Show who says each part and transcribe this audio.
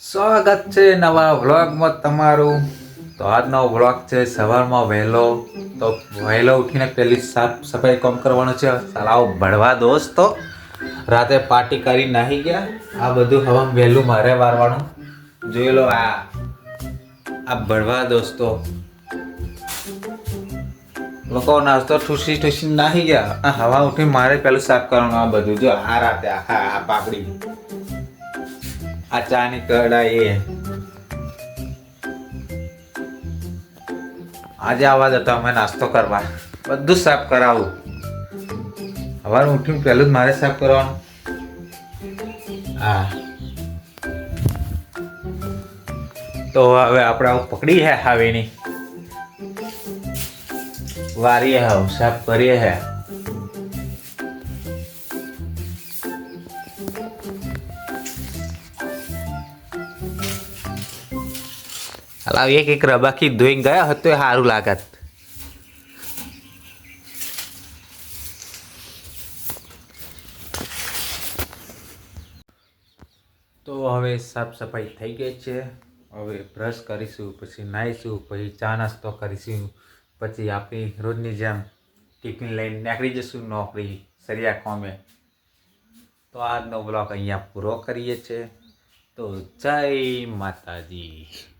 Speaker 1: સ્વાગત છે નવા વ્લોગમાં તમારું। તો આજનો વ્લોગ છે સવારમાં વહેલો। તો વહેલો ઉઠીને પહેલી સાફ સફાઈ કામ કરવાનું છે। સાલાઓ ભણવા દોસ્તો રાતે પાર્ટી કરી નાહી ગયા। આ બધું હવામાં વહેલું મારે વારવાનું। જોઈ લો આ ભણવા દોસ્તો લોકો નાસ્તો ઠૂસી ઠૂસી નાહી ગયા। આ હવા ઉઠી મારે પેલું સાફ કરવાનું। આ બધું જો આ રાતે આ પાપડી આ ચાની કઢાઈ આજે આવા જતા અમે નાસ્તો કરવા બધું સાફ કરાવું। સવારે ઉઠીને પહેલું જ મારે સાફ કરવાનું। હા તો હવે આપણે આવું પકડી હે હાવીની વારીએ હાવ સાફ કરીએ હે। અલા એક રબાકી ધોઈને ગયા હતો એ સારું લાગત। તો હવે સાફ સફાઈ થઈ ગઈ છે। હવે બ્રશ કરીશું, પછી નાહીશું, પછી ચા નાસ્તો કરીશું, પછી આપણી રોજની જેમ ટિફિન લઈને નીકળી જશું નોકરી સરિયા કોમે। તો આજનો બ્લોગ અહીંયા પૂરો કરીએ છીએ। તો જય માતાજી।